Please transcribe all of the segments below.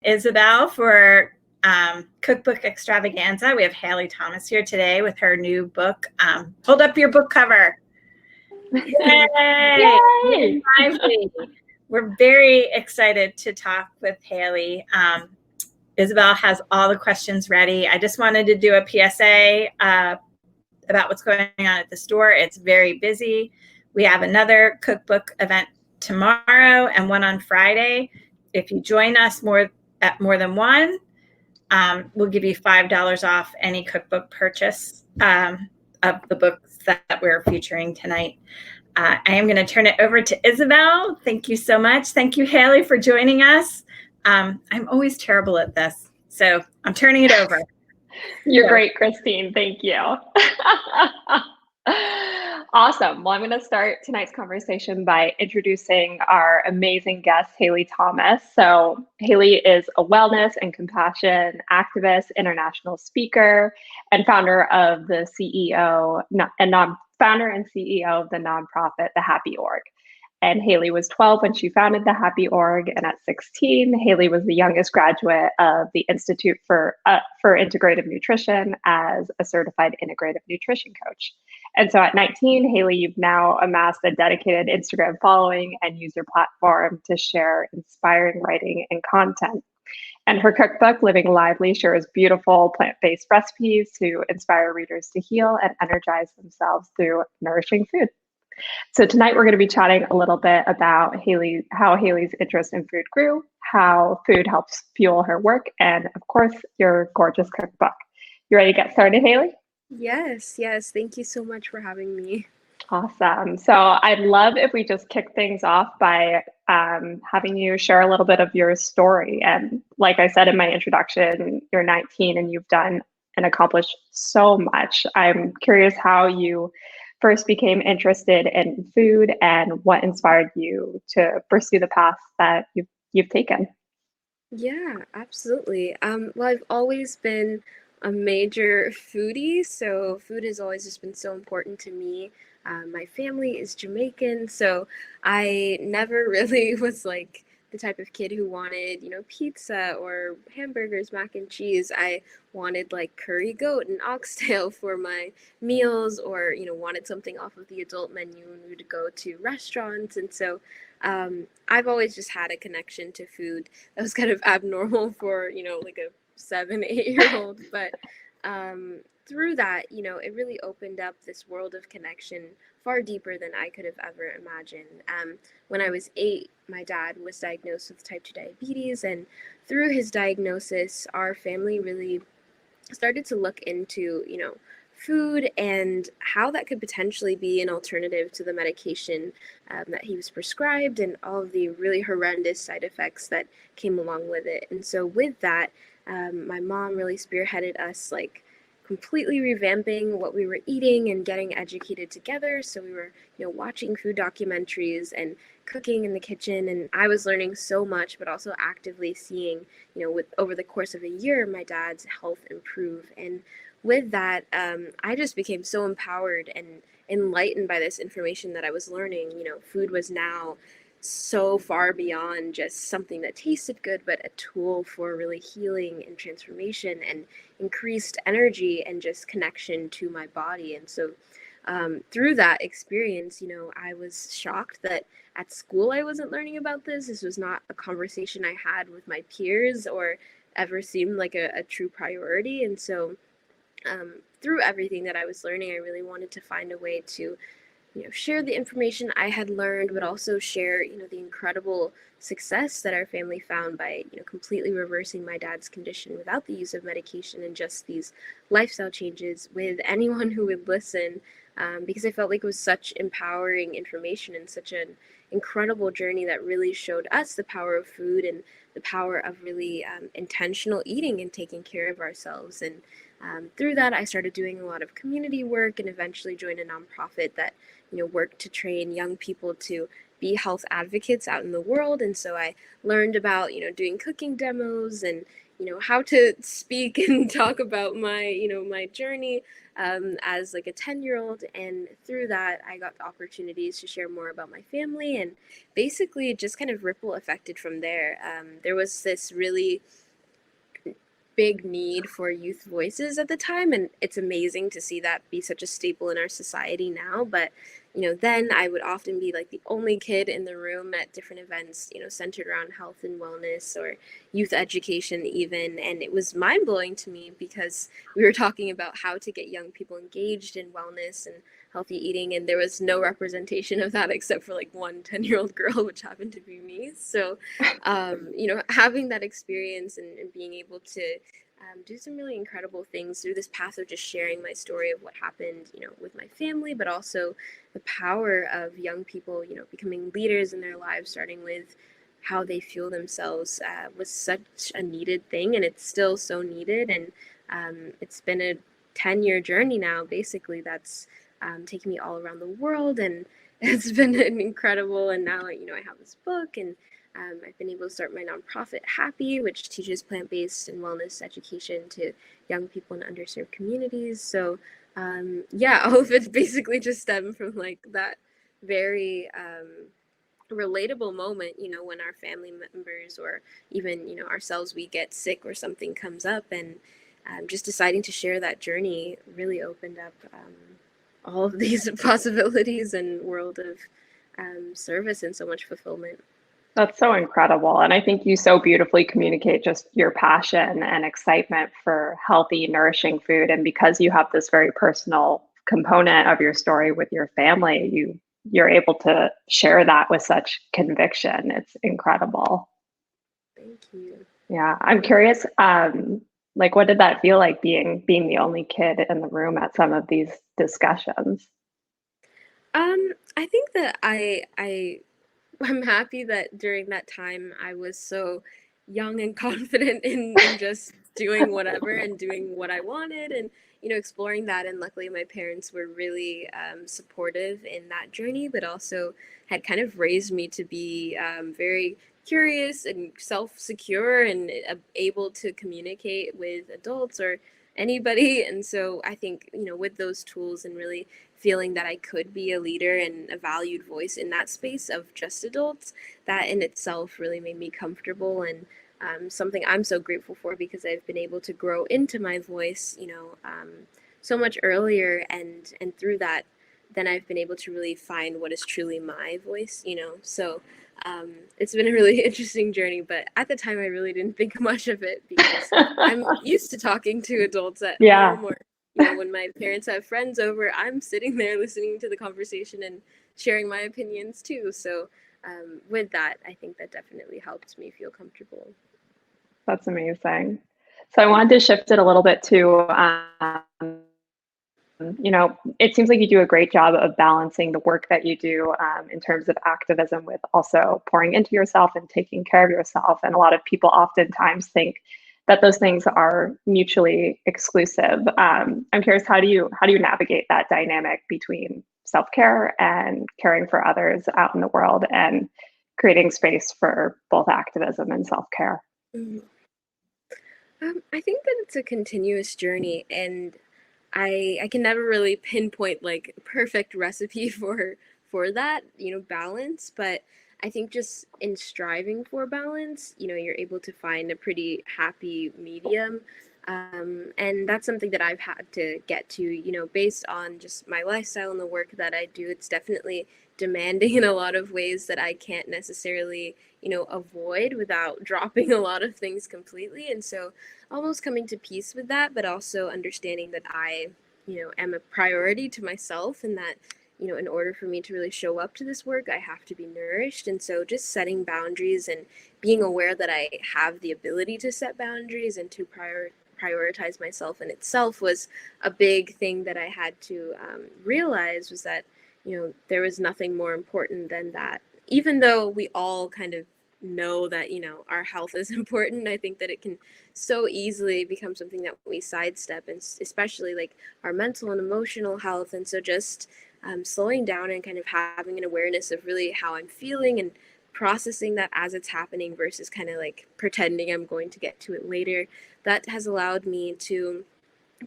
Isabel for Cookbook Extravaganza. We have Haile Thomas here today with her new book. Hold up your book cover. Yay! Yay! We're very excited to talk with Haile. Isabel has all the questions ready. I just wanted to do a PSA about what's going on at the store. It's very busy. We have another cookbook event tomorrow and one on Friday. If you join us at more than one, we'll give you $5 off any cookbook purchase of the books that we're featuring tonight. I am going to turn it over to Isabel. Thank you so much. Thank you, Haile, for joining us. I'm always terrible at this, so I'm turning it over. You're great, Christine. Thank you. Awesome. Well, I'm going to start tonight's conversation by introducing our amazing guest, Haile Thomas. So Haile is a wellness and compassion activist, international speaker, and founder of the founder and CEO of the nonprofit, The Happy Org. And Haile was 12 when she founded The Happy Org, and at 16, Haile was the youngest graduate of the Institute for Integrative Nutrition as a certified integrative nutrition coach. And so at 19, Haile, you've now amassed a dedicated Instagram following and use your platform to share inspiring writing and content. And her cookbook, Living Lively, shares beautiful plant-based recipes to inspire readers to heal and energize themselves through nourishing food. So tonight we're going to be chatting a little bit about how Haile's interest in food grew, how food helps fuel her work, and of course, your gorgeous cookbook. You ready to get started, Haile? Yes. Thank you so much for having me. Awesome. So I'd love if we just kick things off by having you share a little bit of your story. And like I said in my introduction, you're 19 and you've done and accomplished so much. I'm curious how you first became interested in food and what inspired you to pursue the path that you've taken. Yeah, absolutely. Well, I've always been a major foodie, so food has always just been so important to me. My family is Jamaican, so I never really was like the type of kid who wanted, pizza or hamburgers, mac and cheese. I wanted like curry goat and oxtail for my meals, or, wanted something off of the adult menu when we would go to restaurants. And so I've always just had a connection to food that was kind of abnormal for, like a 7, 8-year-old. But through that, it really opened up this world of connection far deeper than I could have ever imagined. When I was 8, my dad was diagnosed with type 2 diabetes, and through his diagnosis, our family really started to look into, food and how that could potentially be an alternative to the medication that he was prescribed and all of the really horrendous side effects that came along with it. And so with that, my mom really spearheaded us like completely revamping what we were eating and getting educated together. So we were, watching food documentaries and cooking in the kitchen, and I was learning so much, but also actively seeing, over the course of a year, my dad's health improve. And with that, I just became so empowered and enlightened by this information that I was learning. Food was now so far beyond just something that tasted good, but a tool for really healing and transformation and increased energy and just connection to my body. And so through that experience, I was shocked that at school I wasn't learning about this. This was not a conversation I had with my peers or ever seemed like a true priority. And so through everything that I was learning, I really wanted to find a way to share the information I had learned, but also share, the incredible success that our family found by, completely reversing my dad's condition without the use of medication and just these lifestyle changes with anyone who would listen, because I felt like it was such empowering information and such an incredible journey that really showed us the power of food and the power of really intentional eating and taking care of ourselves. And through that, I started doing a lot of community work and eventually joined a nonprofit that worked to train young people to be health advocates out in the world. And so I learned about doing cooking demos and how to speak and talk about my, my journey as like a 10-year-old. And through that, I got the opportunities to share more about my family, and basically just kind of ripple affected from there. There was this really big need for youth voices at the time, and it's amazing to see that be such a staple in our society now. But then I would often be like the only kid in the room at different events, centered around health and wellness or youth education even. And it was mind-blowing to me because we were talking about how to get young people engaged in wellness and healthy eating, and there was no representation of that except for like one 10-year-old girl, which happened to be me. So having that experience and being able to do some really incredible things through this path of just sharing my story of what happened, with my family, but also the power of young people, becoming leaders in their lives, starting with how they fuel themselves, was such a needed thing, and it's still so needed. And it's been a 10-year journey now, basically, that's taken me all around the world, and it's been an incredible. And now, I have this book, and I've been able to start my nonprofit, Happy, which teaches plant-based and wellness education to young people in underserved communities. So, all of it basically just stemmed from like that very relatable moment, when our family members or even, ourselves, we get sick or something comes up, and just deciding to share that journey really opened up all of these possibilities and world of service and so much fulfillment. That's so incredible. And I think you so beautifully communicate just your passion and excitement for healthy, nourishing food. And because you have this very personal component of your story with your family, you're able to share that with such conviction. It's incredible. Thank you. Yeah. I'm curious, like what did that feel like being the only kid in the room at some of these discussions? I think that I'm happy that during that time I was so young and confident in just doing whatever and doing what I wanted, and exploring that. And luckily my parents were really supportive in that journey, but also had kind of raised me to be very curious and self-secure and able to communicate with adults or anybody. And so I think with those tools and really feeling that I could be a leader and a valued voice in that space of just adults, that in itself really made me comfortable, and something I'm so grateful for, because I've been able to grow into my voice, so much earlier, and through that, then I've been able to really find what is truly my voice, So it's been a really interesting journey, but at the time I really didn't think much of it because I'm used to talking to adults at home, or when my parents have friends over, I'm sitting there listening to the conversation and sharing my opinions too. So with that, I think that definitely helped me feel comfortable. That's amazing. So I wanted to shift it a little bit to, it seems like you do a great job of balancing the work that you do in terms of activism with also pouring into yourself and taking care of yourself. And a lot of people oftentimes think that those things are mutually exclusive. I'm curious, how do you navigate that dynamic between self-care and caring for others out in the world and creating space for both activism and self-care? Mm-hmm. I think that it's a continuous journey, and I can never really pinpoint like a perfect recipe for that, balance. But I think just in striving for balance, you're able to find a pretty happy medium. And that's something that I've had to get to, based on just my lifestyle and the work that I do. It's definitely demanding in a lot of ways that I can't necessarily, avoid without dropping a lot of things completely. And so almost coming to peace with that, but also understanding that I, am a priority to myself, and that, in order for me to really show up to this work, I have to be nourished. And so just setting boundaries and being aware that I have the ability to set boundaries and to prioritize myself in itself was a big thing that I had to realize, was that, there was nothing more important than that. Even though we all kind of know that, our health is important, I think that it can so easily become something that we sidestep, and especially like our mental and emotional health. And so just slowing down and kind of having an awareness of really how I'm feeling and processing that as it's happening versus kind of like pretending I'm going to get to it later, that has allowed me to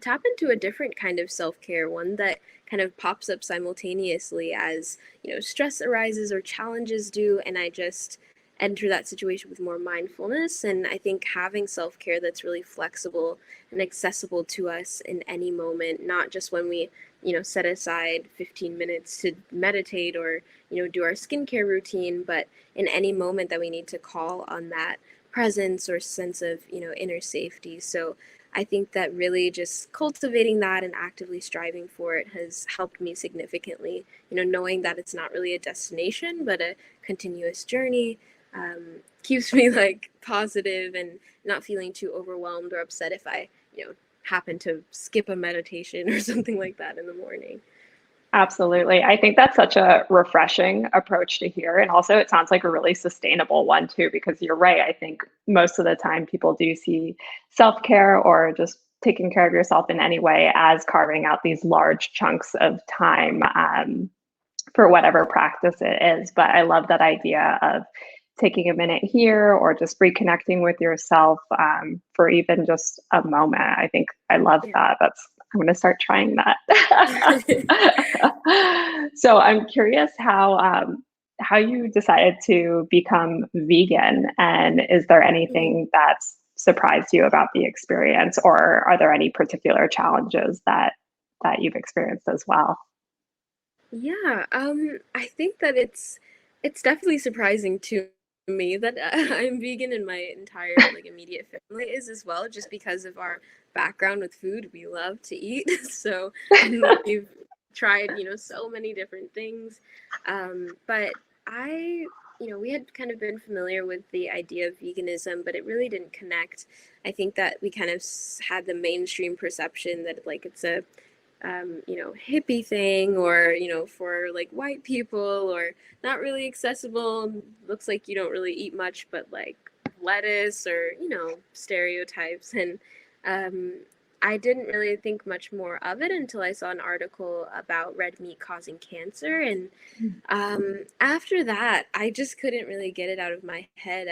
tap into a different kind of self-care, one that kind of pops up simultaneously as, stress arises or challenges do, and I just enter that situation with more mindfulness. And I think having self-care that's really flexible and accessible to us in any moment, not just when we, set aside 15 minutes to meditate or, do our skincare routine, but in any moment that we need to call on that presence or sense of, inner safety. So I think that really just cultivating that and actively striving for it has helped me significantly, knowing that it's not really a destination, but a continuous journey, keeps me like positive and not feeling too overwhelmed or upset if I, happen to skip a meditation or something like that in the morning. Absolutely. I think that's such a refreshing approach to hear. And also, it sounds like a really sustainable one, too, because you're right. I think most of the time people do see self care or just taking care of yourself in any way as carving out these large chunks of time for whatever practice it is. But I love that idea of taking a minute here or just reconnecting with yourself for even just a moment. I think I love that. I'm going to start trying that. So I'm curious how you decided to become vegan, and is there anything that's surprised you about the experience, or are there any particular challenges that you've experienced as well? Yeah, I think that it's definitely surprising to me that I'm vegan and my entire like immediate family is as well, just because of our background with food. We love to eat, so we've tried so many different things, but I we had kind of been familiar with the idea of veganism, but it really didn't connect. I think that we kind of had the mainstream perception that like it's a hippie thing, or, for like white people, or not really accessible. Looks like you don't really eat much but like lettuce, or, stereotypes. And I didn't really think much more of it until I saw an article about red meat causing cancer. And after that, I just couldn't really get it out of my head.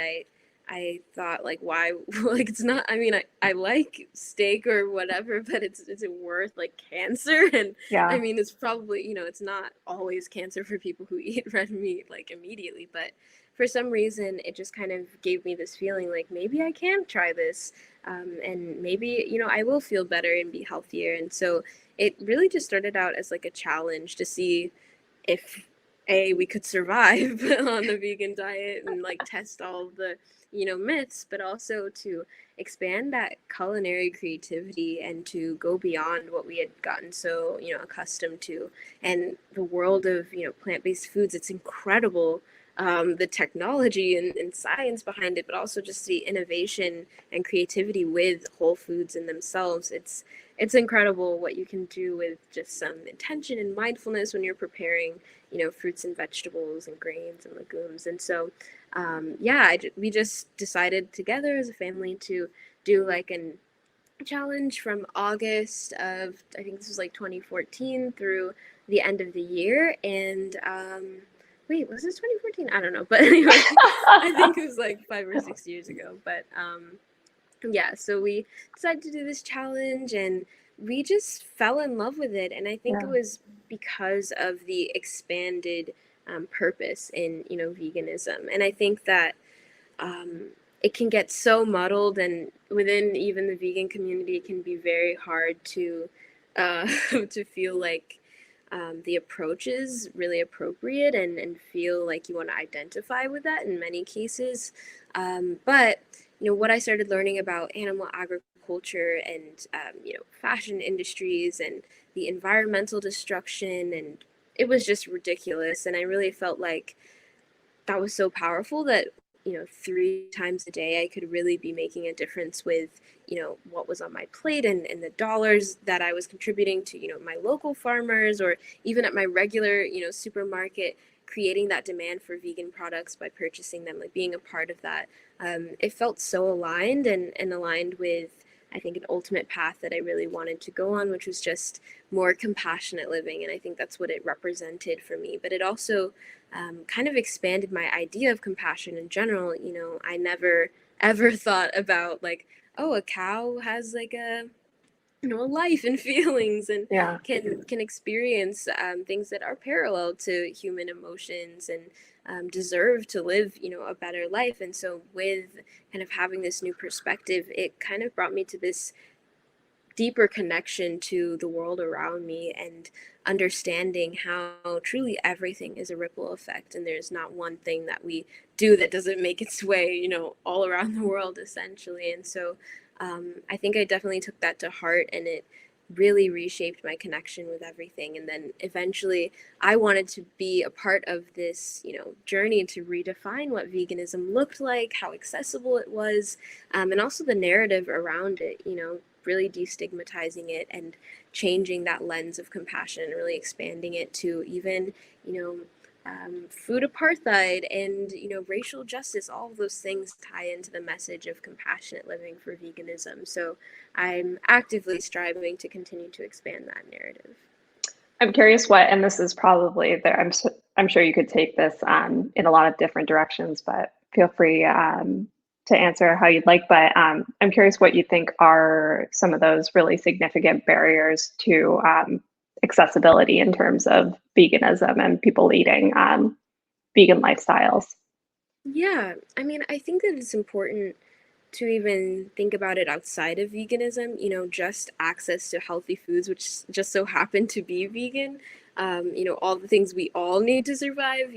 I thought like, why, like, it's not, I mean, I like steak or whatever, but is it worth like cancer? And Yeah. I mean, it's probably, it's not always cancer for people who eat red meat like immediately, but for some reason it just kind of gave me this feeling like maybe I can try this, and maybe, I will feel better and be healthier. And so it really just started out as like a challenge to see if we could survive on the vegan diet and like test all the myths, but also to expand that culinary creativity and to go beyond what we had gotten so accustomed to. And the world of plant-based foods, it's incredible, the technology and science behind it, but also just the innovation and creativity with whole foods in themselves. It's incredible what you can do with just some intention and mindfulness when you're preparing, fruits and vegetables and grains and legumes. And so, we just decided together as a family to do like an challenge from August of, I think this was like 2014 through the end of the year. And wait, was this 2014? I don't know, but anyway, I think it was like 5 or 6 years ago. But so we decided to do this challenge, and we just fell in love with it. And I think it was because of the expanded purpose in veganism. And I think that it can get so muddled, and within even the vegan community, it can be very hard to to feel like the approach is really appropriate, and feel like you want to identify with that in many cases. But what I started learning about animal agriculture and fashion industries and the environmental destruction, and it was just ridiculous. And I really felt like that was so powerful that 3 times a day I could really be making a difference with what was on my plate, and the dollars that I was contributing to my local farmers, or even at my regular supermarket, creating that demand for vegan products by purchasing them, like being a part of that. It felt so aligned and aligned with I think, an ultimate path that I really wanted to go on, which was just more compassionate living. And I think that's what it represented for me. But it also kind of expanded my idea of compassion in general. You know, I never ever thought about like, oh, a cow has like a life and feelings and Yeah. can experience things that are parallel to human emotions and deserve to live a better life. And so with kind of having this new perspective, it kind of brought me to this deeper connection to the world around me and understanding how truly everything is a ripple effect, and there's not one thing that we do that doesn't make its way all around the world essentially. And so I think I definitely took that to heart, and it really reshaped my connection with everything. And then eventually I wanted to be a part of this journey to redefine what veganism looked like, how accessible it was, and also the narrative around it, really destigmatizing it and changing that lens of compassion and really expanding it to even, food apartheid and, racial justice. All of those things tie into the message of compassionate living for veganism. So I'm actively striving to continue to expand that narrative. I'm curious what, and this is probably there, I'm sure you could take this in a lot of different directions, but feel free to answer how you'd like. But I'm curious what you think are some of those really significant barriers to accessibility in terms of veganism and people eating vegan lifestyles. Yeah, I mean, I think that it's important to even think about it outside of veganism, just access to healthy foods, which just so happen to be vegan. All the things we all need to survive,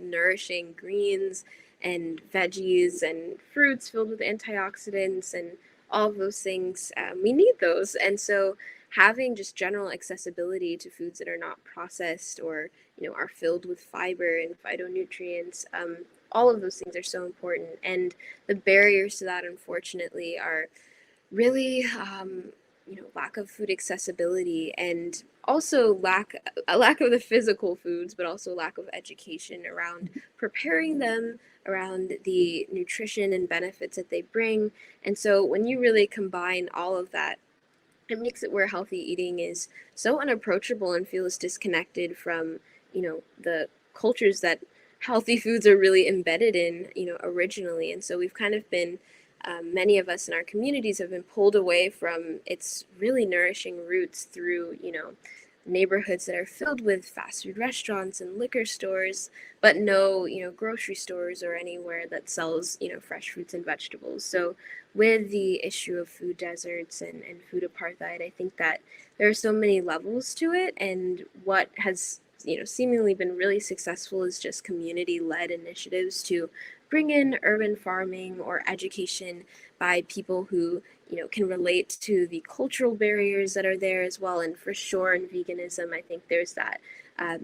nourishing greens and veggies and fruits filled with antioxidants and all of those things. We need those. And so having just general accessibility to foods that are not processed or, are filled with fiber and phytonutrients, all of those things are so important. And the barriers to that, unfortunately, are really, lack of food accessibility, and also a lack of the physical foods, but also lack of education around preparing them, around the nutrition and benefits that they bring. And so when you really combine all of that, it makes it where healthy eating is so unapproachable and feels disconnected from, the cultures that healthy foods are really embedded in, originally. And so we've kind of been, many of us in our communities have been pulled away from its really nourishing roots through, neighborhoods that are filled with fast food restaurants and liquor stores, but no, grocery stores or anywhere that sells, fresh fruits and vegetables. So with the issue of food deserts and food apartheid, I think that there are so many levels to it. And what has seemingly been really successful is just community-led initiatives to bring in urban farming or education by people who can relate to the cultural barriers that are there as well. And for sure in veganism, I think there's that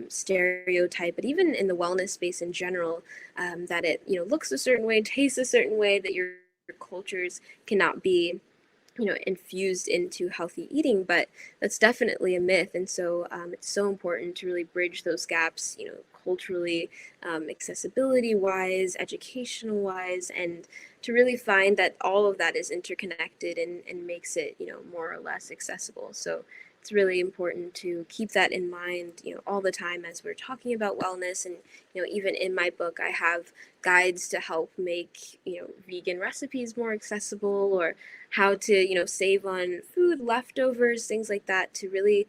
stereotype, but even in the wellness space in general, that it looks a certain way, tastes a certain way, that your cultures cannot be infused into healthy eating. But that's definitely a myth. And so it's so important to really bridge those gaps, culturally, accessibility wise, educational wise, and to really find that all of that is interconnected and makes it, more or less accessible. So it's really important to keep that in mind, all the time as we're talking about wellness. And, even in my book, I have guides to help make, vegan recipes more accessible, or how to, save on food leftovers, things like that, to really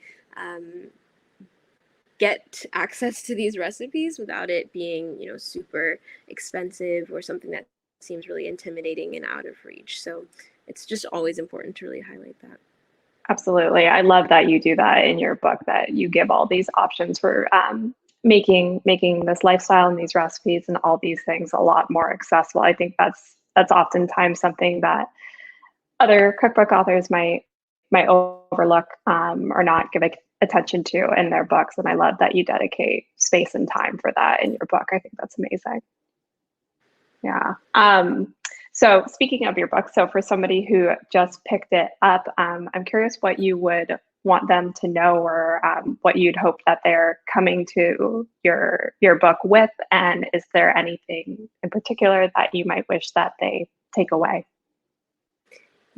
get access to these recipes without it being, super expensive or something that seems really intimidating and out of reach. So it's just always important to really highlight that. Absolutely. I love that you do that in your book, that you give all these options for making this lifestyle and these recipes and all these things a lot more accessible. I think that's oftentimes something that other cookbook authors might overlook or not give attention to in their books. And I love that you dedicate space and time for that in your book. I think that's amazing. Yeah. So speaking of your book, so for somebody who just picked it up, I'm curious what you would want them to know, or what you'd hope that they're coming to your book with. And is there anything in particular that you might wish that they take away?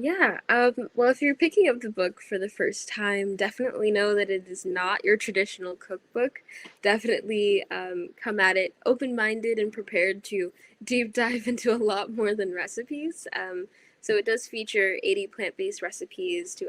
Yeah, well, if you're picking up the book for the first time, definitely know that it is not your traditional cookbook. Definitely come at it open-minded and prepared to deep dive into a lot more than recipes. So it does feature 80 plant-based recipes to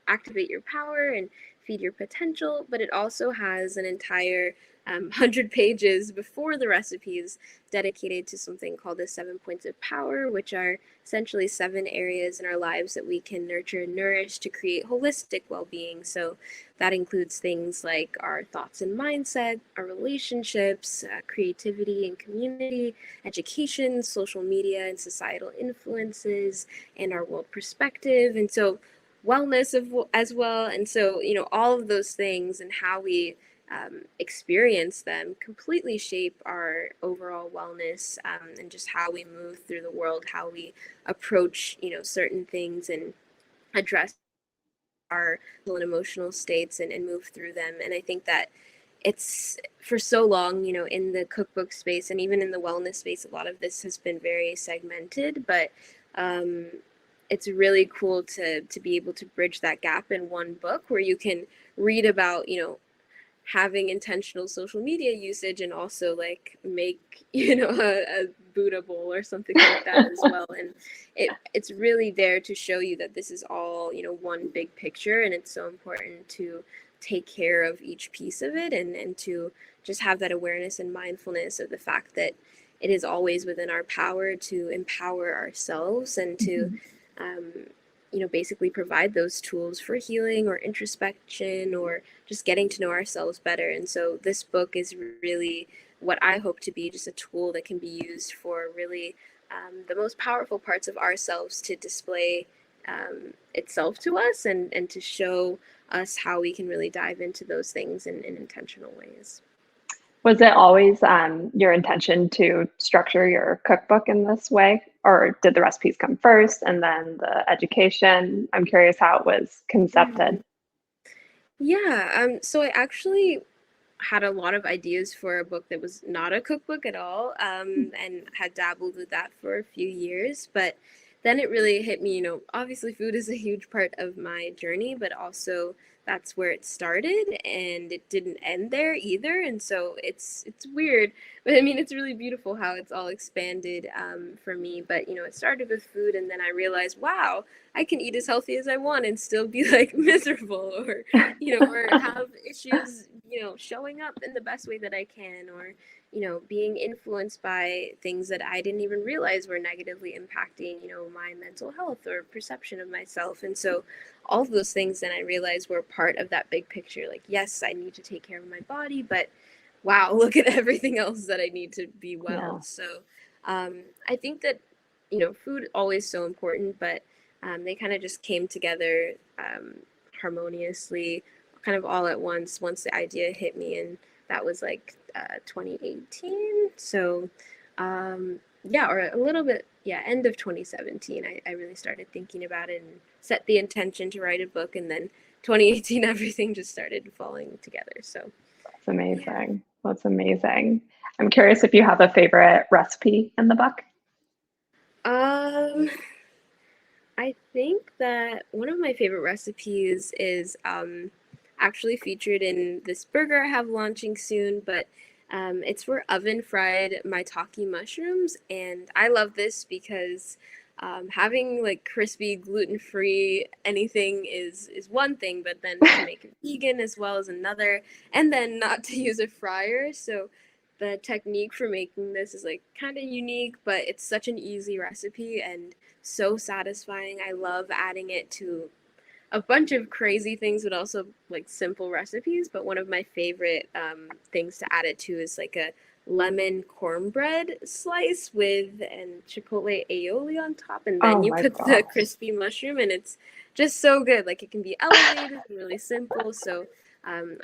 activate your power and feed your potential, but it also has an entire 100 pages before the recipes dedicated to something called the 7 points of power, which are essentially 7 areas in our lives that we can nurture and nourish to create holistic well-being. So that includes things like our thoughts and mindset, our relationships, creativity and community, education, social media and societal influences, and our world perspective. And so wellness as well. And so, all of those things and how we experience them completely shape our overall wellness, and just how we move through the world, how we approach certain things and address our mental and emotional states and move through them. And I think that it's for so long, in the cookbook space and even in the wellness space, a lot of this has been very segmented, but um, it's really cool to be able to bridge that gap in one book where you can read about having intentional social media usage and also like make a Buddha bowl or something like that as well. And it's really there to show you that this is all one big picture, and it's so important to take care of each piece of it, and to just have that awareness and mindfulness of the fact that it is always within our power to empower ourselves and to basically provide those tools for healing or introspection or just getting to know ourselves better. And so this book is really what I hope to be, just a tool that can be used for really the most powerful parts of ourselves to display itself to us, and to show us how we can really dive into those things in intentional ways. Was it always your intention to structure your cookbook in this way, or did the recipes come first and then the education? I'm curious how it was concepted. Yeah, so I actually had a lot of ideas for a book that was not a cookbook at all, and had dabbled with that for a few years. But then it really hit me, obviously food is a huge part of my journey, but also that's where it started, and it didn't end there either. And so it's weird, but I mean, it's really beautiful how it's all expanded for me. But it started with food, and then I realized, wow, I can eat as healthy as I want and still be like miserable, or or have issues, showing up in the best way that I can, or being influenced by things that I didn't even realize were negatively impacting, my mental health or perception of myself. And so all of those things then I realized were part of that big picture. Like, yes, I need to take care of my body, but wow, look at everything else that I need to be well. Yeah. So I think that, food always so important, but they kind of just came together harmoniously, kind of all at once the idea hit me. And that was like 2018. So yeah, or a little bit, yeah, end of 2017, I really started thinking about it and set the intention to write a book. And then 2018, everything just started falling together. So That's amazing. That's amazing. I'm curious if you have a favorite recipe in the book. I think that one of my favorite recipes is actually featured in this burger I have launching soon, but it's for oven fried maitake mushrooms. And I love this because having like crispy, gluten-free anything is one thing, but then to make it vegan as well is another, and then not to use a fryer. So the technique for making this is like kind of unique, but it's such an easy recipe and so satisfying. I love adding it to a bunch of crazy things, but also like simple recipes. But one of my favorite things to add it to is like a lemon cornbread slice with and chipotle aioli on top, and then Oh you my put the gosh. crispy mushroom, and it's just so good. Like, it can be elevated and really simple. So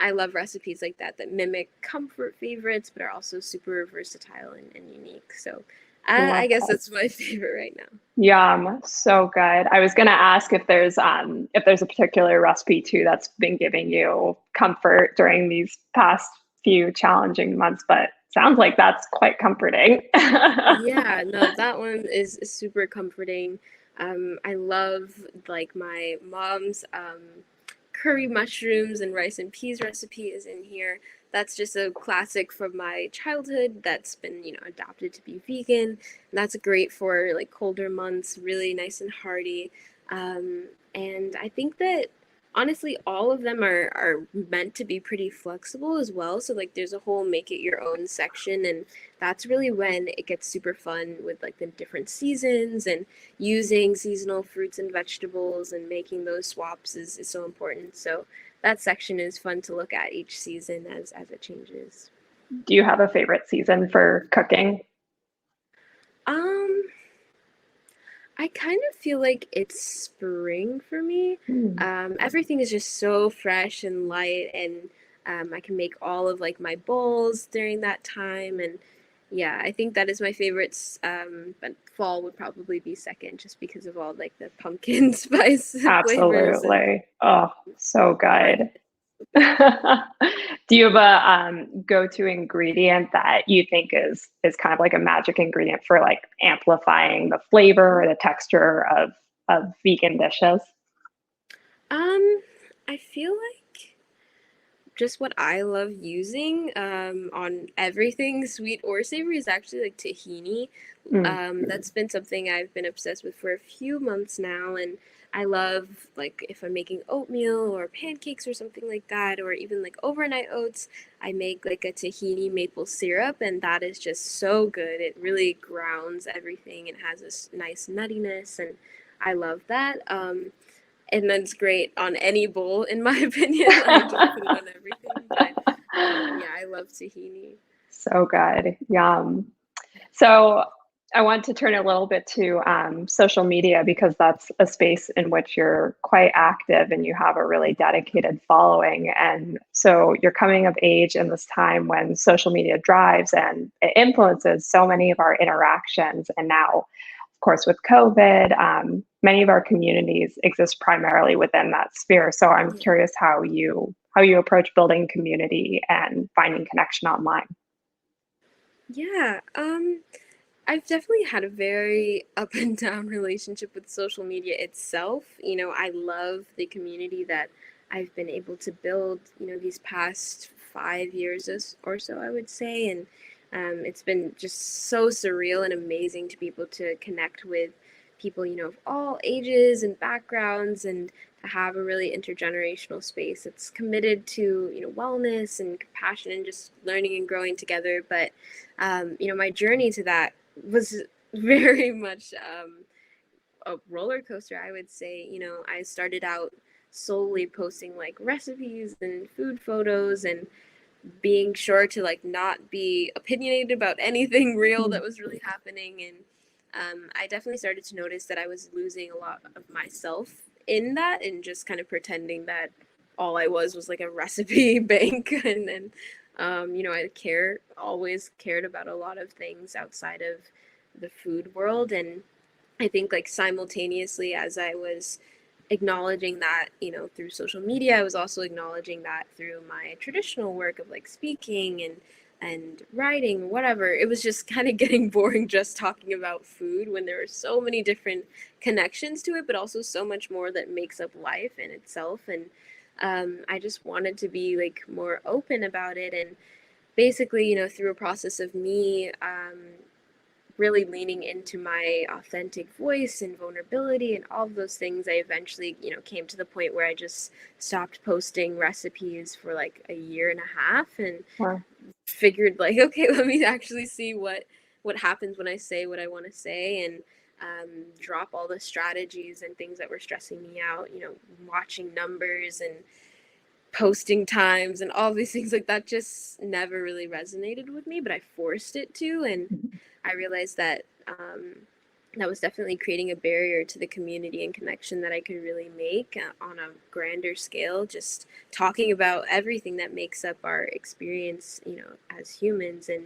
I love recipes like that mimic comfort favorites, but are also super versatile and unique. So Love I guess that. that's my favorite right now. Yum, so good. I was gonna ask if there's a particular recipe too that's been giving you comfort during these past few challenging months, but Sounds like that's quite comforting. Yeah, no, that one is super comforting. I love like my mom's curry mushrooms and rice and peas recipe is in here. That's just a classic from my childhood that's been, adapted to be vegan. And that's great for like colder months, really nice and hearty. And I think that honestly all of them are meant to be pretty flexible as well. So like there's a whole make it your own section, and that's really when it gets super fun with like the different seasons, and using seasonal fruits and vegetables and making those swaps is so important. So that section is fun to look at each season as it changes. Do you have a favorite season for cooking? Um, I kind of feel like it's spring for me. Everything is just so fresh and light, and I can make all of like my bowls during that time. And yeah, I think that is my favorites. But fall would probably be second, just because of all like the pumpkin spice flavors. Absolutely. Oh, so good. Do you have a go-to ingredient that you think is kind of like a magic ingredient for like amplifying the flavor or the texture of vegan dishes? I feel like just what I love using on everything, sweet or savory, is actually like tahini. That's been something I've been obsessed with for a few months now, and I love like if I'm making oatmeal or pancakes or something like that, or even like overnight oats, I make like a tahini maple syrup, and that is just so good. It really grounds everything and has this nice nuttiness, and I love that. And that's great on any bowl, in my opinion. I just put it on everything. But yeah, I love tahini. So good. Yum. So I want to turn a little bit to social media, because that's a space in which you're quite active and you have a really dedicated following. And so you're coming of age in this time when social media drives and it influences so many of our interactions. And now, of course, with COVID, many of our communities exist primarily within that sphere. So I'm curious how you approach building community and finding connection online. Yeah, I've definitely had a very up and down relationship with social media itself. I love the community that I've been able to build, these past 5 years or so, I would say. And it's been just so surreal and amazing to be able to connect with people, of all ages and backgrounds, and to have a really intergenerational space that's committed to, wellness and compassion and just learning and growing together. But, my journey to that was very much a roller coaster, I would say. I started out solely posting like recipes and food photos, and being sure to like not be opinionated about anything real that was really happening. And I definitely started to notice that I was losing a lot of myself in that, and just kind of pretending that all I was like a recipe bank. And then I always cared about a lot of things outside of the food world. And I think like simultaneously as I was acknowledging that, through social media, I was also acknowledging that through my traditional work of like speaking and writing, whatever. It was just kind of getting boring just talking about food, when there are so many different connections to it, but also so much more that makes up life in itself. And I just wanted to be like more open about it. And basically, through a process of me really leaning into my authentic voice and vulnerability and all of those things, I eventually, came to the point where I just stopped posting recipes for like a year and a half, and figured like, okay, let me actually see what happens when I say what I want to say, and drop all the strategies and things that were stressing me out, watching numbers and posting times and all these things like that just never really resonated with me, but I forced it to. And I realized that that was definitely creating a barrier to the community and connection that I could really make on a grander scale, just talking about everything that makes up our experience, as humans, and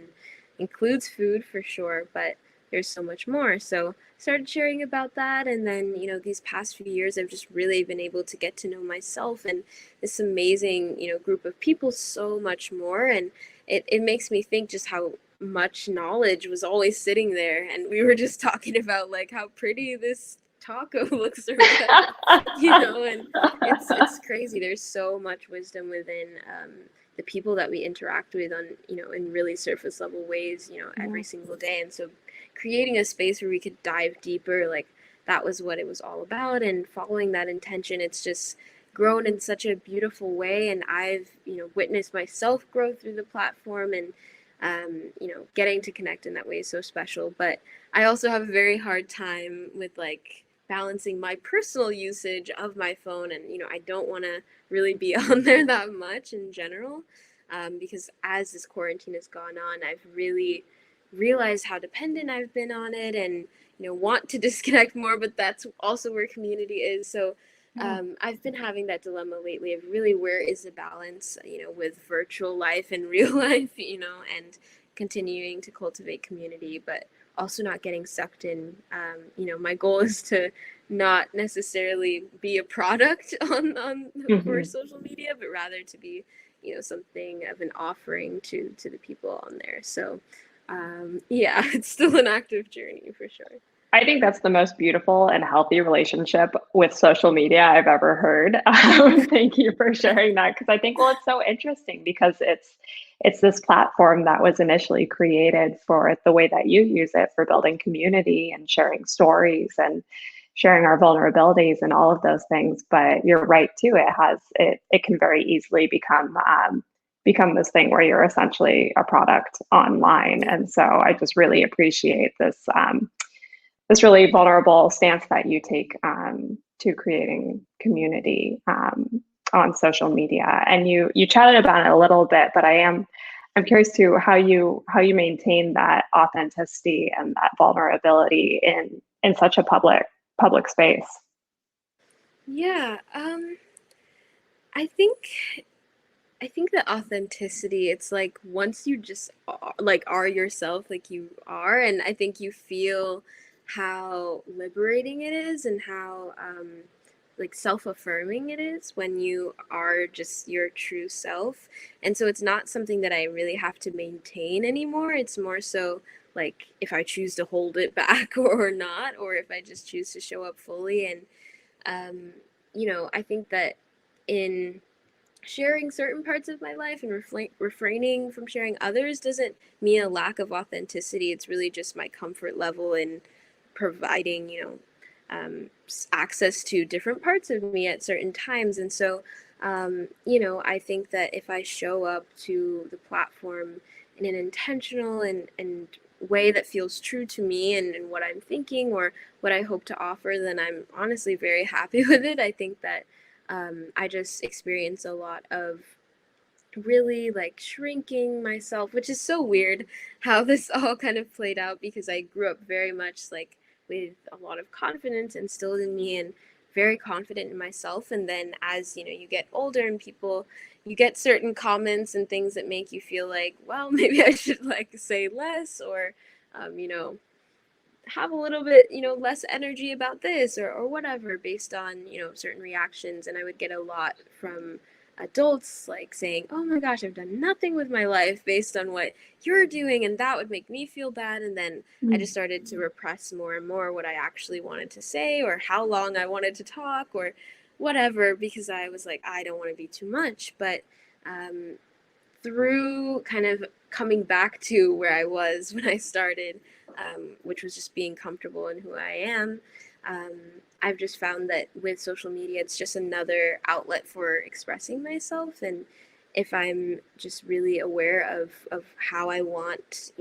includes food for sure, but there's so much more. So started sharing about that, and then these past few years I've just really been able to get to know myself and this amazing group of people so much more. And it makes me think just how much knowledge was always sitting there, and we were just talking about like how pretty this taco looks or whatever, and it's crazy. There's so much wisdom within the people that we interact with on, in really surface level ways, every single day. And so creating a space where we could dive deeper, like that was what it was all about. And following that intention, it's just grown in such a beautiful way. And I've, witnessed myself grow through the platform, and, getting to connect in that way is so special. But I also have a very hard time with like balancing my personal usage of my phone. And, I don't want to really be on there that much in general, because as this quarantine has gone on, I've really realized how dependent I've been on it, and want to disconnect more, but that's also where community is. So I've been having that dilemma lately of really where is the balance, with virtual life and real life, and continuing to cultivate community, but also not getting sucked in. My goal is to not necessarily be a product on for social media, but rather to be, something of an offering to the people on there. So it's still an active journey for sure. I think that's the most beautiful and healthy relationship with social media I've ever heard. Thank you for sharing that, because I think, well, it's so interesting because it's this platform that was initially created for the way that you use it, for building community and sharing stories and sharing our vulnerabilities and all of those things. But you're right too; it can very easily become this thing where you're essentially a product online. And so I just really appreciate this really vulnerable stance that you take to creating community on social media. And you chatted about it a little bit, but I'm curious to how you maintain that authenticity and that vulnerability in such a public space. Yeah, I think the authenticity, it's like once you just are yourself, like you are, and I think you feel how liberating it is, and how like self-affirming it is when you are just your true self. And so it's not something that I really have to maintain anymore. It's more so like if I choose to hold it back or not, or if I just choose to show up fully. And I think that in sharing certain parts of my life and refraining from sharing others doesn't mean a lack of authenticity. It's really just my comfort level in providing, access to different parts of me at certain times. And so, I think that if I show up to the platform in an intentional and way that feels true to me and what I'm thinking or what I hope to offer, then I'm honestly very happy with it. I think that I just experience a lot of really like shrinking myself, which is so weird how this all kind of played out, because I grew up very much like with a lot of confidence instilled in me and very confident in myself. And then as you get older and you get certain comments and things that make you feel like, well, maybe I should like say less, or have a little bit less energy about this or whatever, based on certain reactions. And I would get a lot from adults like saying, oh my gosh, I've done nothing with my life based on what you're doing, and that would make me feel bad. And then I just started to repress more and more what I actually wanted to say, or how long I wanted to talk, or whatever, because I was like, I don't want to be too much. But through kind of coming back to where I was when I started, which was just being comfortable in who I am, I've just found that with social media, it's just another outlet for expressing myself. And if I'm just really aware of how I want,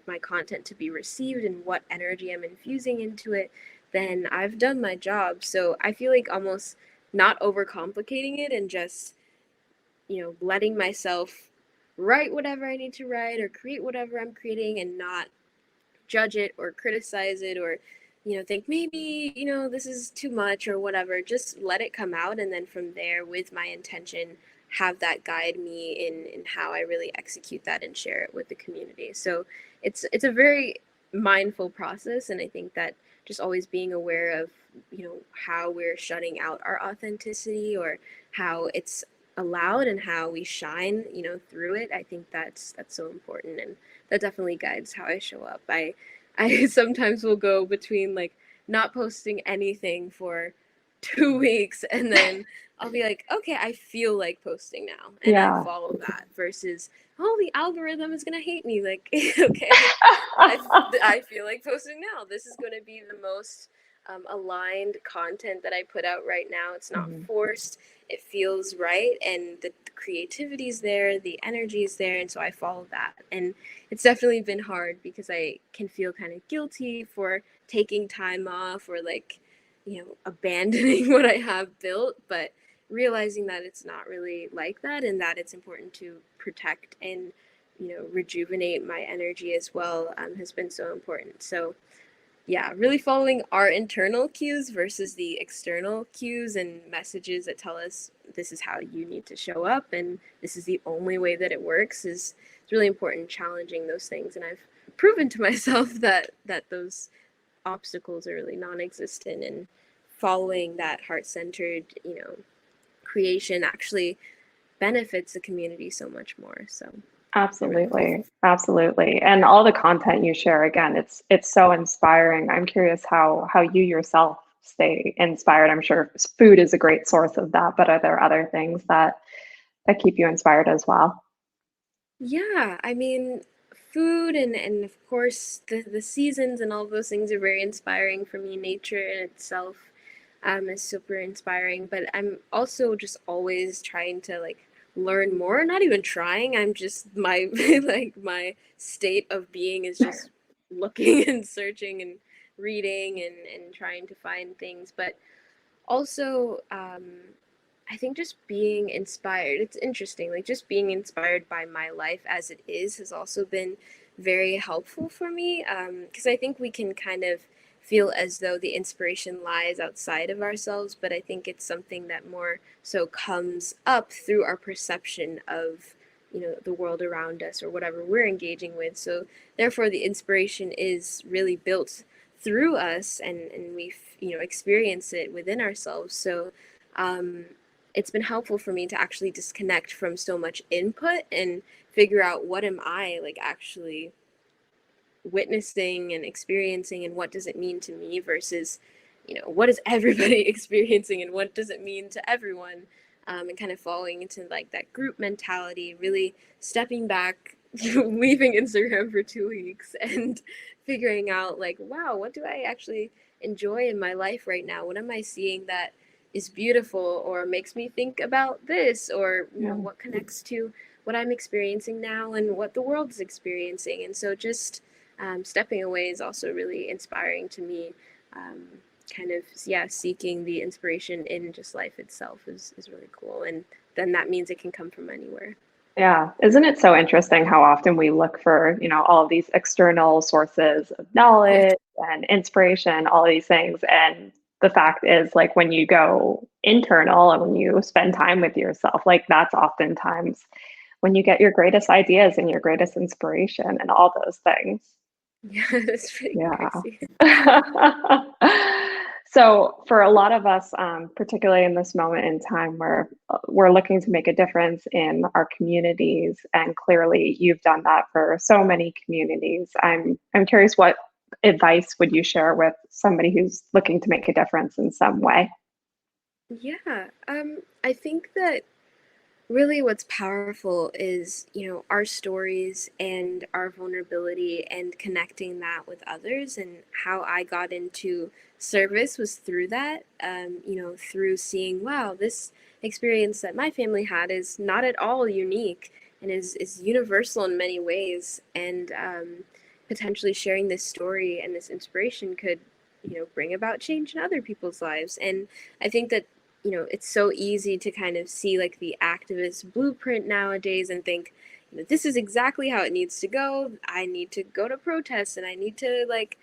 my content to be received and what energy I'm infusing into it, then I've done my job. So I feel like almost not overcomplicating it and just, letting myself write whatever I need to write or create whatever I'm creating, and not judge it or criticize it, or think maybe this is too much or whatever. Just let it come out, and then from there, with my intention, have that guide me in how I really execute that and share it with the community. So it's a very mindful process, and I think that just always being aware of how we're shutting out our authenticity, or how it's allowed and how we shine, through it. I think that's so important, and that definitely guides how I show up. I sometimes will go between like not posting anything for 2 weeks, and then I'll be like, okay, I feel like posting now, and I follow that, versus, oh, the algorithm is gonna hate me. Like, okay, I feel like posting now. This is gonna be the most aligned content that I put out right now. It's not forced. It feels right, and the creativity is there, the energy is there, and so I follow that. And it's definitely been hard because I can feel kind of guilty for taking time off, or like, abandoning what I have built, but realizing that it's not really like that, and that it's important to protect and rejuvenate my energy as well, has been so important. So yeah, really following our internal cues versus the external cues and messages that tell us this is how you need to show up and this is the only way that it works is really important. Challenging those things, and I've proven to myself that those obstacles are really non-existent, and following that heart-centered creation actually benefits the community so much more. So Absolutely. Absolutely. And all the content you share, again, it's so inspiring. I'm curious how you yourself stay inspired. I'm sure food is a great source of that, but are there other things that keep you inspired as well? yeah, I mean, food and of course the seasons and all of those things are very inspiring for me. Nature in itself is super inspiring, but I'm also just always trying to like learn more. Not even trying, I'm just my like my state of being is just looking and searching and reading and trying to find things. But also, I think just being inspired, it's interesting, like just being inspired by my life as it is has also been very helpful for me, because I think we can kind of feel as though the inspiration lies outside of ourselves, but I think it's something that more so comes up through our perception of the world around us or whatever we're engaging with. So therefore the inspiration is really built through us, and we experience it within ourselves. So um, it's been helpful for me to actually disconnect from so much input and figure out what am I like actually witnessing and experiencing, and what does it mean to me versus what is everybody experiencing and what does it mean to everyone, and kind of falling into like that group mentality, really stepping back, leaving Instagram for 2 weeks and figuring out like, wow, what do I actually enjoy in my life right now? What am I seeing that is beautiful or makes me think about this, or what connects to what I'm experiencing now and what the world is experiencing? And so just stepping away is also really inspiring to me. Kind of, yeah, seeking the inspiration in just life itself is really cool. And then that means it can come from anywhere. Yeah. Isn't it so interesting how often we look for, all of these external sources of knowledge and inspiration, all these things. And the fact is, like, when you go internal and when you spend time with yourself, like, that's oftentimes when you get your greatest ideas and your greatest inspiration and all those things. Yeah, that's pretty crazy. So for a lot of us, particularly in this moment in time where we're looking to make a difference in our communities, and clearly you've done that for so many communities, I'm curious, what advice would you share with somebody who's looking to make a difference in some way? Yeah, I think that really what's powerful is our stories and our vulnerability and connecting that with others. And how I got into service was through that, through seeing, wow, this experience that my family had is not at all unique and is universal in many ways. And potentially sharing this story and this inspiration could bring about change in other people's lives. And I think that it's so easy to kind of see like the activist blueprint nowadays and think, this is exactly how it needs to go. I need to go to protests, and I need to like,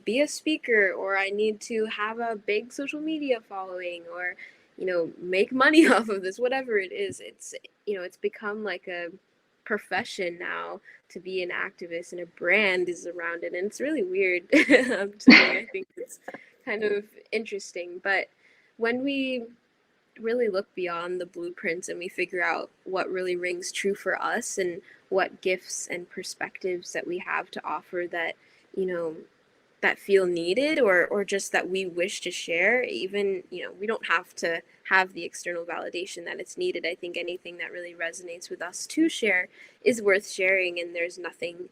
be a speaker, or I need to have a big social media following, or, make money off of this, whatever it is. It's become like a profession now to be an activist, and a brand is around it. And it's really weird to me. I think it's kind of interesting. But when we really look beyond the blueprints and we figure out what really rings true for us and what gifts and perspectives that we have to offer that, you know, that feel needed or just that we wish to share. Even, you know, we don't have to have the external validation that it's needed. I think anything that really resonates with us to share is worth sharing, and there's nothing,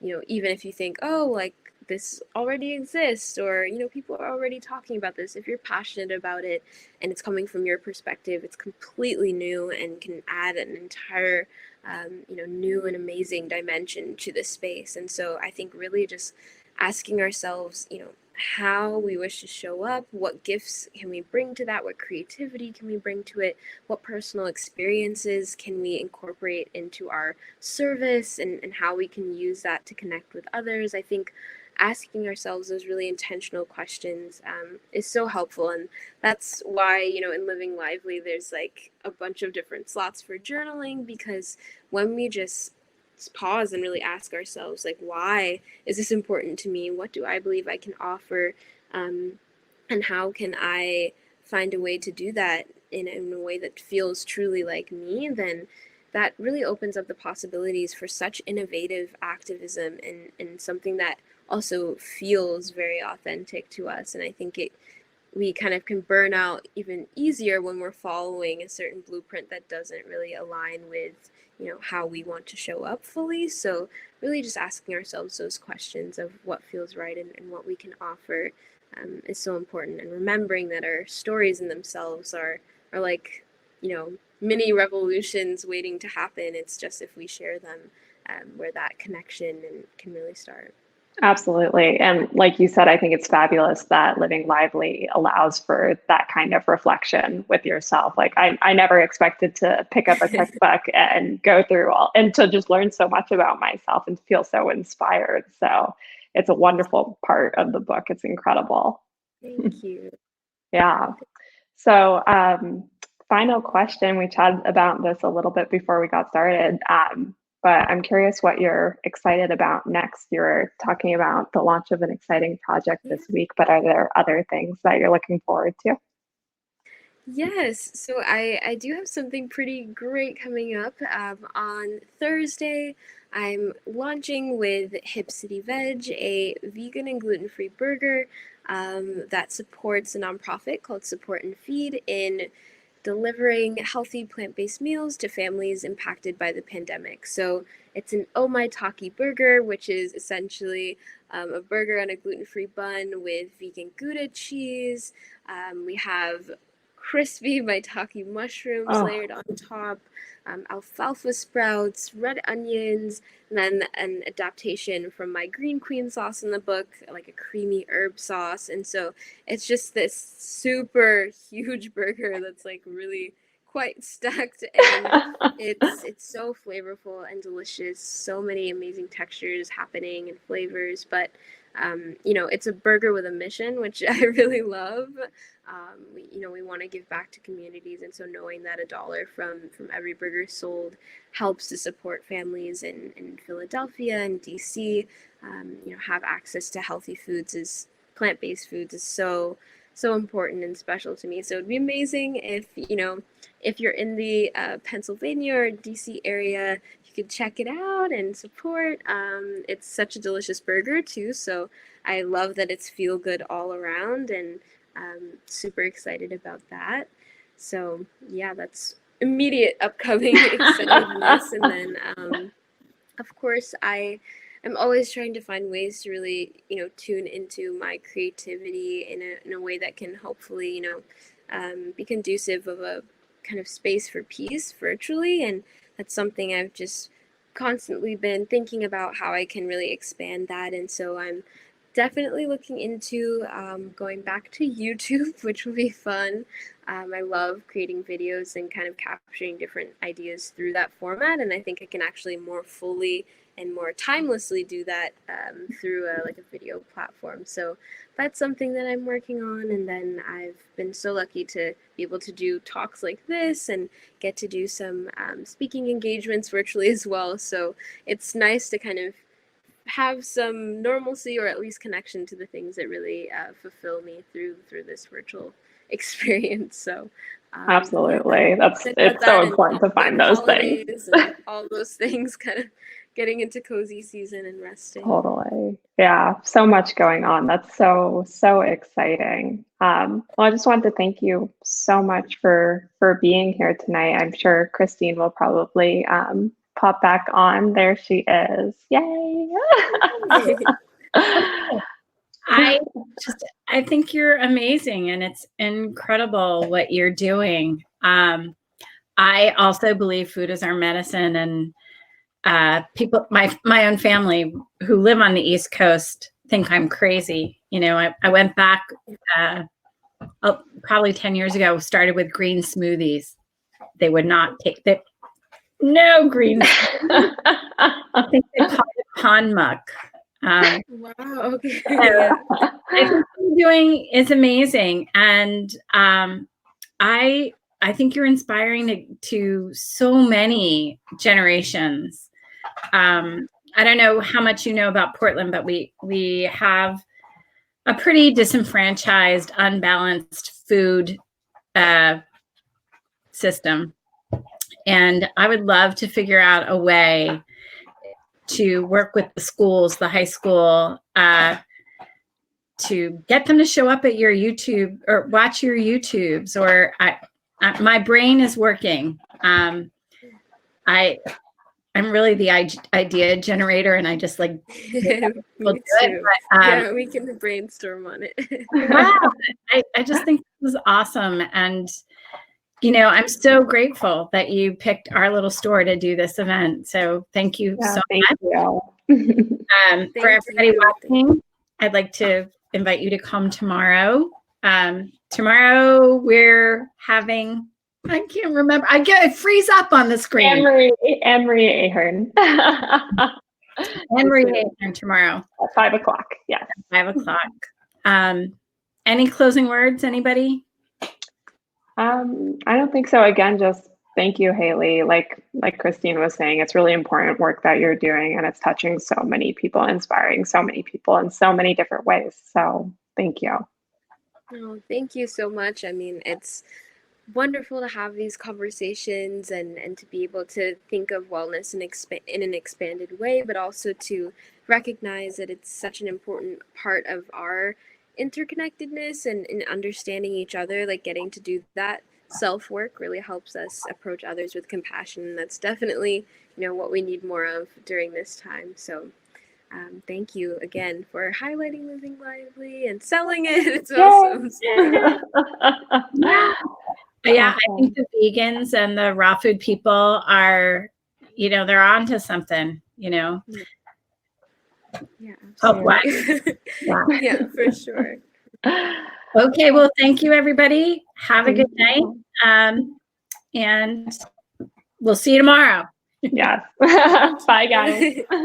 you know, even if you think, oh, like this already exists, or, you know, people are already talking about this, if you're passionate about it and it's coming from your perspective, it's completely new and can add an entire you know, new and amazing dimension to the space. And so I think really just asking ourselves, you know, how we wish to show up, what gifts can we bring to that, what creativity can we bring to it, what personal experiences can we incorporate into our service, and how we can use that to connect with others. I think asking ourselves those really intentional questions is so helpful. And that's why, you know, in Living Lively, there's like a bunch of different slots for journaling, because when we just pause and really ask ourselves, like, why is this important to me? What do I believe I can offer? And how can I find a way to do that in a way that feels truly like me? Then that really opens up the possibilities for such innovative activism, and something that also feels very authentic to us. And I think we kind of can burn out even easier when we're following a certain blueprint that doesn't really align with, you know, how we want to show up fully. So really just asking ourselves those questions of what feels right, and what we can offer is so important. And remembering that our stories in themselves are like, you know, mini revolutions waiting to happen. It's just if we share them where that connection can really start. Absolutely. And like you said, I think it's fabulous that Living Lively allows for that kind of reflection with yourself. Like I never expected to pick up a cookbook and go through all and to just learn so much about myself and feel so inspired. So it's a wonderful part of the book. It's incredible. Thank you. Yeah. So final question. We chatted about this a little bit before we got started. But I'm curious what you're excited about next. You're talking about the launch of an exciting project this week, but are there other things that you're looking forward to? Yes, so I do have something pretty great coming up. On Thursday, I'm launching with Hip City Veg, a vegan and gluten-free burger that supports a nonprofit called Support and Feed in delivering healthy plant-based meals to families impacted by the pandemic. So it's an Oh My Taki burger, which is essentially a burger on a gluten-free bun with vegan Gouda cheese. We have crispy maitake mushrooms layered on top, alfalfa sprouts, red onions, and then an adaptation from my Green Queen sauce in the book, like a creamy herb sauce. And so it's just this super huge burger that's like really quite stacked, and it's so flavorful and delicious. So many amazing textures happening and flavors, but you know, it's a burger with a mission, which I really love. We want to give back to communities, and so knowing that $1 from every burger sold helps to support families in Philadelphia and DC, have access to healthy foods, is plant-based foods, is so important and special to me. So it'd be amazing if you're in the Pennsylvania or DC area, you could check it out and support. It's such a delicious burger too, so I love that it's feel good all around, and super excited about that. So yeah, that's immediate upcoming excitedness. And then of course I'm always trying to find ways to really, tune into my creativity in a way that can hopefully, be conducive of a kind of space for peace virtually. And that's something I've just constantly been thinking about, how I can really expand that. And so I'm definitely looking into going back to YouTube, which will be fun. I love creating videos and kind of capturing different ideas through that format, and I think I can actually more fully and more timelessly do that through a video platform. So that's something that I'm working on. And then I've been so lucky to be able to do talks like this and get to do some speaking engagements virtually as well. So it's nice to kind of have some normalcy or at least connection to the things that really fulfill me through this virtual experience. So absolutely, it's so important to find those things. And all those things, kind of getting into cozy season and resting. Totally. Yeah, so much going on. That's so exciting. Well, I just wanted to thank you so much for being here tonight. I'm sure Christine will probably pop back on. There she is. Yay. I think you're amazing, and it's incredible what you're doing. I also believe food is our medicine, and people, my own family who live on the East Coast think I'm crazy. You know, I went back probably 10 years ago, started with green smoothies. They would not take that. No green. I think they call it pond muck. Wow. Okay. I think what you're doing is amazing, and I think you're inspiring to so many generations. I don't know how much you know about Portland, but we have a pretty disenfranchised, unbalanced food system, and I would love to figure out a way to work with the schools, the high school, to get them to show up at your YouTube or watch your YouTubes. Or my brain is working. I'm really the idea generator, and I just like Me too. But, yeah, we can brainstorm on it. wow, I just think this is awesome, and you know, I'm so grateful that you picked our little store to do this event. So thank you so much. You. For everybody watching, I'd like to invite you to come tomorrow. Tomorrow we're having, I can't remember. I freeze up on the screen. Anne-Marie Ahern. Anne-Marie Ahern tomorrow. At 5 o'clock. Yes. 5 o'clock. Any closing words, anybody? I don't think so. Again, just thank you, Haile. Like Christine was saying, it's really important work that you're doing, and it's touching so many people, inspiring so many people in so many different ways. So thank you. Oh, thank you so much. I mean, it's wonderful to have these conversations and to be able to think of wellness in an expanded way, but also to recognize that it's such an important part of our interconnectedness and understanding each other. Like, getting to do that self-work really helps us approach others with compassion, and that's definitely, you know, what we need more of during this time. So thank you again for highlighting Living Lively and selling it. It's awesome. Yeah, I think the vegans and the raw food people are, you know, they're onto something, you know. Yeah, yeah, for sure. Okay, well, thank you, everybody. Have a good night. And we'll see you tomorrow. Yes. Bye, guys.